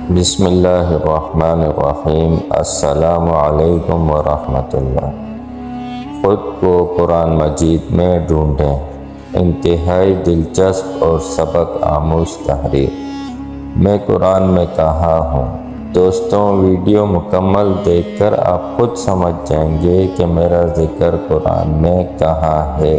بسم اللہ الرحمن الرحیم۔ السلام علیکم ورحمۃ اللہ۔ خود کو قرآن مجید میں ڈھونڈیں، انتہائی دلچسپ اور سبق آموز تحریر۔ میں قرآن میں کہاں ہوں؟ دوستوں، ویڈیو مکمل دیکھ کر آپ خود سمجھ جائیں گے کہ میرا ذکر قرآن میں کہاں ہے۔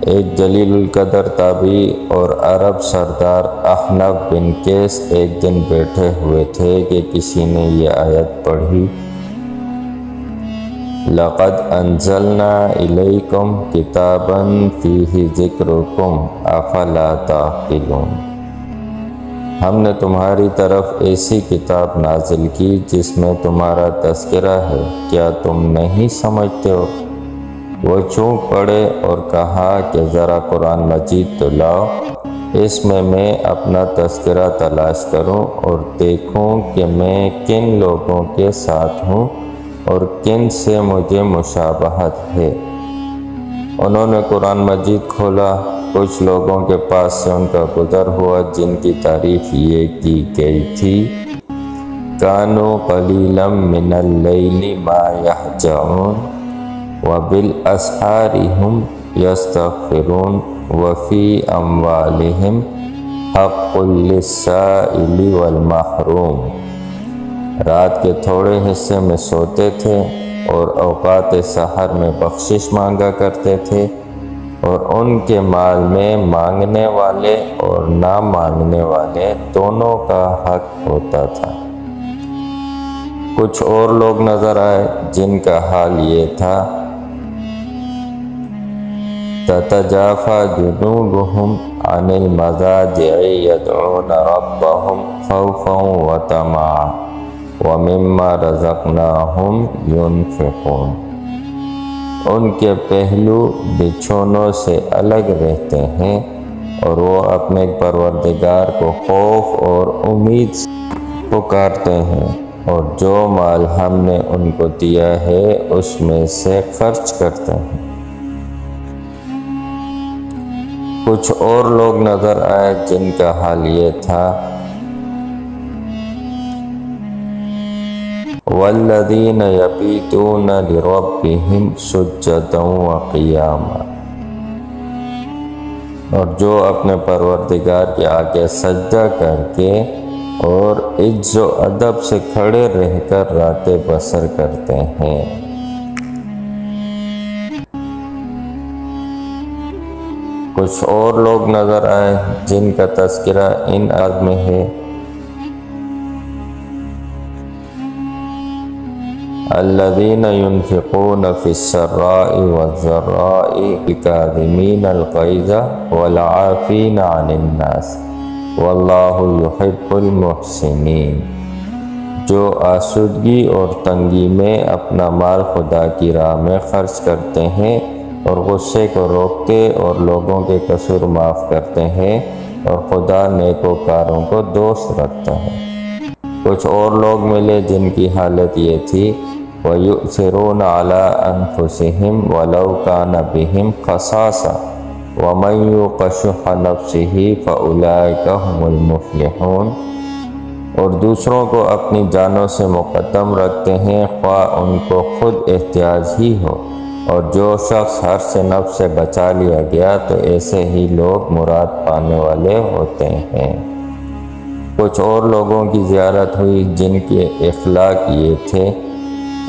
ایک جلیل القدر تابعی اور عرب سردار احنف بن قیس ایک دن بیٹھے ہوئے تھے کہ کسی نے یہ آیت پڑھی، لَقَدْ أَنزَلْنَا إِلَيْكُمْ كِتَابًا فِيهِ ذِكْرُكُمْ أَفَلَا تَعْقِلُونَ۔ ہم نے تمہاری طرف ایسی کتاب نازل کی جس میں تمہارا تذکرہ ہے، کیا تم نہیں سمجھتے ہو؟ وہ چونک پڑے اور کہا کہ ذرا قرآن مجید تو لاؤ، اس میں اپنا تذکرہ تلاش کروں اور دیکھوں کہ میں کن لوگوں کے ساتھ ہوں اور کن سے مجھے مشابہت ہے۔ انہوں نے قرآن مجید کھولا، کچھ لوگوں کے پاس سے ان کا گزر ہوا جن کی تعریف یہ کی گئی تھی، کانوا قلیلا من اللیل ما یہجعون وبالاسحار هم یستغفرون وفی اموالہم حق للسائل والمحروم۔ رات کے تھوڑے حصے میں سوتے تھے اور اوقات سحر میں بخشش مانگا کرتے تھے، اور ان کے مال میں مانگنے والے اور نہ مانگنے والے دونوں کا حق ہوتا تھا۔ کچھ اور لوگ نظر آئے جن کا حال یہ تھا، تتجافى جنوبهم عن المضاجع يدعون ربهم خوفا وطمعا ومما رزقناهم ينفقون۔ ان کے پہلو بچھونوں سے الگ رہتے ہیں اور وہ اپنے پروردگار کو خوف اور امید سے پکارتے ہیں، اور جو مال ہم نے ان کو دیا ہے اس میں سے خرچ کرتے ہیں۔ کچھ اور لوگ نظر آئے جن کا حال یہ تھا، والذین یبیتون لربہم سجدا وقیاما، اور جو اپنے پروردگار کے آگے سجدہ کر کے اور عجز و ادب سے کھڑے رہ کر راتیں بسر کرتے ہیں۔ کچھ اور لوگ نظر آئے جن کا تذکرہ ان آیات میں ہے، الذین ينفقون فی السراء والضراء الکاظمین الغیظ والعافین عن الناس واللہ یحب المحسنین۔ جو آسودگی اور تنگی میں اپنا مال خدا کی راہ میں خرچ کرتے ہیں اور غصے کو روکتے اور لوگوں کے قصور معاف کرتے ہیں، اور خدا نیکوکاروں کو دوست رکھتا ہے۔ کچھ اور لوگ ملے جن کی حالت یہ تھی، وَيُؤْثِرُونَ عَلَىٰ أَنفُسِهِمْ وَلَوْ كَانَ بِهِمْ خَصَاصَةٌ وَمَن يُوقَ شُحَّ نَفْسِهِ فَأُولَٰئِكَ هُمُ الْمُفْلِحُونَ۔ اور دوسروں کو اپنی جانوں سے مقدم رکھتے ہیں، خواہ ان کو خود احتیاج ہی ہو، اور جو شخص حرص نفس سے بچا لیا گیا تو ایسے ہی لوگ مراد پانے والے ہوتے ہیں۔ کچھ اور لوگوں کی زیارت ہوئی جن کے اخلاق یہ تھے،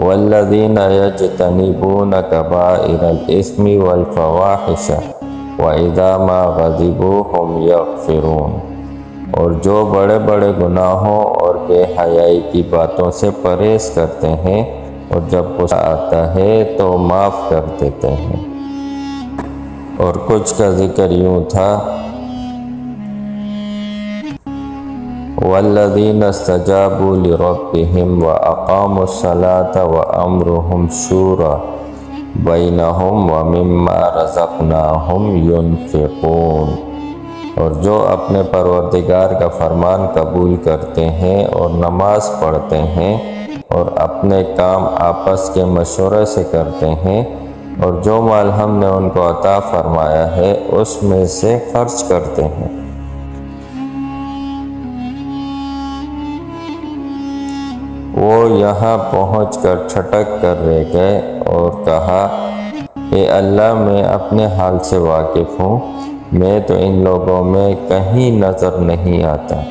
والذین یجتنبون کبائر الاثم والفواحش واذا ما غضبوا هم یغفرون، اور جو بڑے بڑے گناہوں اور بے حیائی کی باتوں سے پرہیز کرتے ہیں، اور جب غصہ آتا ہے تو معاف کر دیتے ہیں۔ اور کچھ کا ذکر یوں تھا، والذین استجابوا لربہم واقاموا الصلاۃ وامرهم شورى بینہم ومما رزقناہم ینفقون۔ اور جو اپنے پروردگار کا فرمان قبول کرتے ہیں اور نماز پڑھتے ہیں اور اپنے کام آپس کے مشورے سے کرتے ہیں، اور جو مال ہم نے ان کو عطا فرمایا ہے اس میں سے خرچ کرتے ہیں۔ وہ یہاں پہنچ کر ٹھٹک کر رہ گئے اور کہا، اے اللہ، میں اپنے حال سے واقف ہوں، میں تو ان لوگوں میں کہیں نظر نہیں آتا۔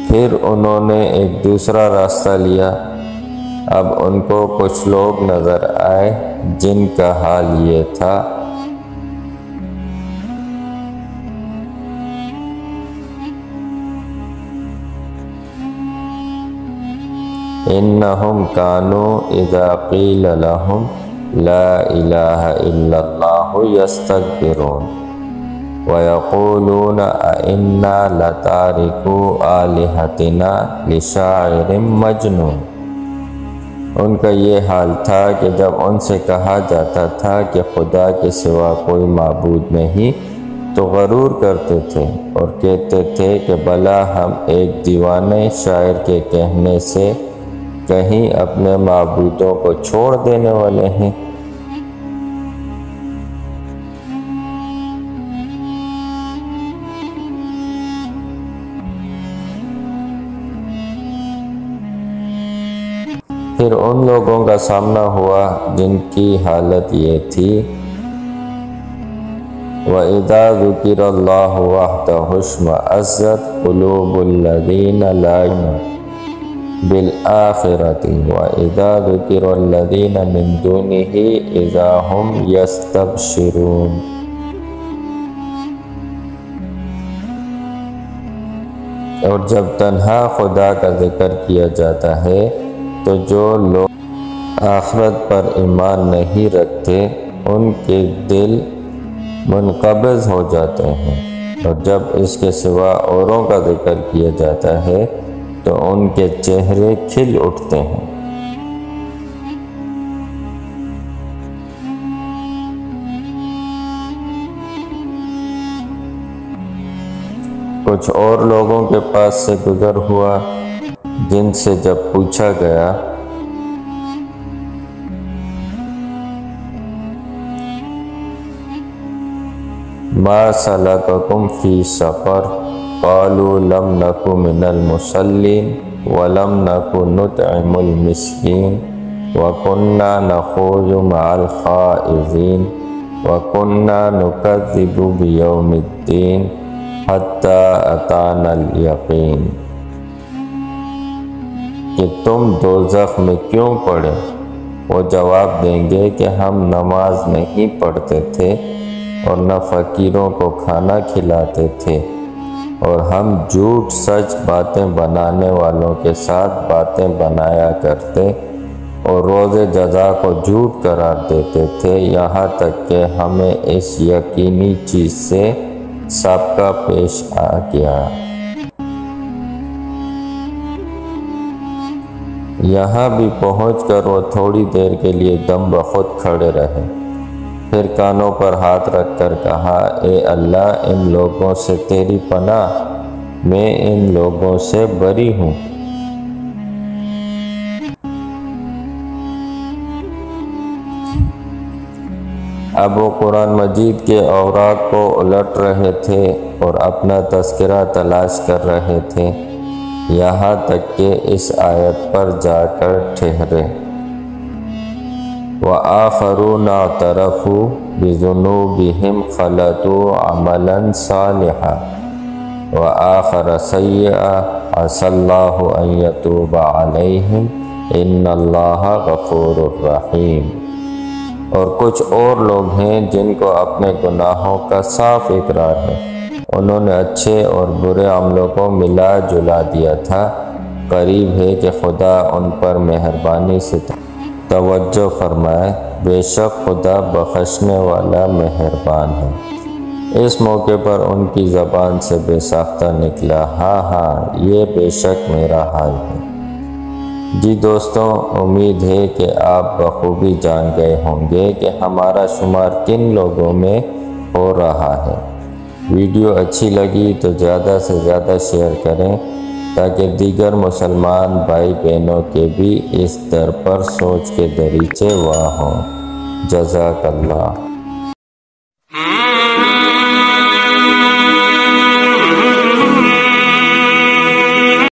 پھر انہوں نے ایک دوسرا راستہ لیا۔ اب ان کو کچھ لوگ نظر آئے جن کا حال یہ تھا، انہم کانوا اذا قیل لہم لا الہ الا اللہ یستکبرون وَيَقُولُونَ أَإِنَّا لَتَارِكُو آلِهَتِنَا لِشَاعِرٍ مَجْنُونٍ۔ ان کا یہ حال تھا کہ جب ان سے کہا جاتا تھا کہ خدا کے سوا کوئی معبود نہیں تو غرور کرتے تھے اور کہتے تھے کہ بھلا ہم ایک دیوانے شاعر کے کہنے سے کہیں اپنے معبودوں کو چھوڑ دینے والے ہیں۔ پھر ان لوگوں کا سامنا ہوا جن کی حالت یہ تھی، وَإِذَا ذُكِرَ اللَّهُ وَحْدَهُ اشْمَأَزَّتْ قُلُوبُ الَّذِينَ لَا يُؤْمِنُونَ بِالْآخِرَةِ وَإِذَا ذُكِرَ الَّذِينَ مِن دُونِهِ إِذَا هُمْ يَسْتَبْشِرُونَ۔ اور جب تنہا خدا کا ذکر کیا جاتا ہے تو جو لوگ آخرت پر ایمان نہیں رکھتے ان کے دل منقبض ہو جاتے ہیں، اور جب اس کے سوا اوروں کا ذکر کیا جاتا ہے تو ان کے چہرے کھل اٹھتے ہیں۔ کچھ اور لوگوں کے پاس سے گزر ہوا جن سے جب پوچھا گیا ما سلککم فی سقر قالوا لم نک من المصلین ولم نک نطعم المسکین وکننا نخوض مع الخائضین وکننا نکذب بیوم الدین حتی اتانا الیقین۔ کہ تم دوزخ میں کیوں پڑے؟ وہ جواب دیں گے کہ ہم نماز نہیں پڑھتے تھے اور نہ فقیروں کو کھانا کھلاتے تھے، اور ہم جھوٹ سچ باتیں بنانے والوں کے ساتھ باتیں بنایا کرتے اور روز جزا کو جھوٹ قرار دیتے تھے، یہاں تک کہ ہمیں اس یقینی چیز سے سابقہ پیش آ گیا۔ یہاں بھی پہنچ کر وہ تھوڑی دیر کے لیے دم بخود کھڑے رہے، پھر کانوں پر ہاتھ رکھ کر کہا، اے اللہ، ان لوگوں سے تیری پناہ، میں ان لوگوں سے بری ہوں۔ اب وہ قرآن مجید کے اوراق کو الٹ رہے تھے اور اپنا تذکرہ تلاش کر رہے تھے، یہاں تک کہ اس آیت پر جا کر ٹھہرے، وَآخَرُونَ اعْتَرَفُوا بِذُنُوبِهِمْ خَلَطُوا عَمَلًا صَالِحًا وَآخَرَ سَيِّئًا عَسَى اللَّهُ أَن يَتُوبَ عَلَيْهِمْ إِنَّ اللَّهَ غَفُورٌ رَحِيمٌ۔ اور کچھ اور لوگ ہیں جن کو اپنے گناہوں کا صاف اقرار ہے، انہوں نے اچھے اور برے عملوں کو ملا جلا دیا تھا، قریب ہے کہ خدا ان پر مہربانی سے توجہ فرمائے، بے شک خدا بخشنے والا مہربان ہے۔ اس موقع پر ان کی زبان سے بے ساختہ نکلا، ہاں ہاں، یہ بے شک میرا حال ہے۔ جی دوستوں، امید ہے کہ آپ بخوبی جان گئے ہوں گے کہ ہمارا شمار کن لوگوں میں ہو رہا ہے۔ ویڈیو اچھی لگی تو زیادہ سے زیادہ شیئر کریں تاکہ دیگر مسلمان بھائی بہنوں کے بھی اس در پر سوچ کے دریچے واہ ہوں۔ جزاک اللہ۔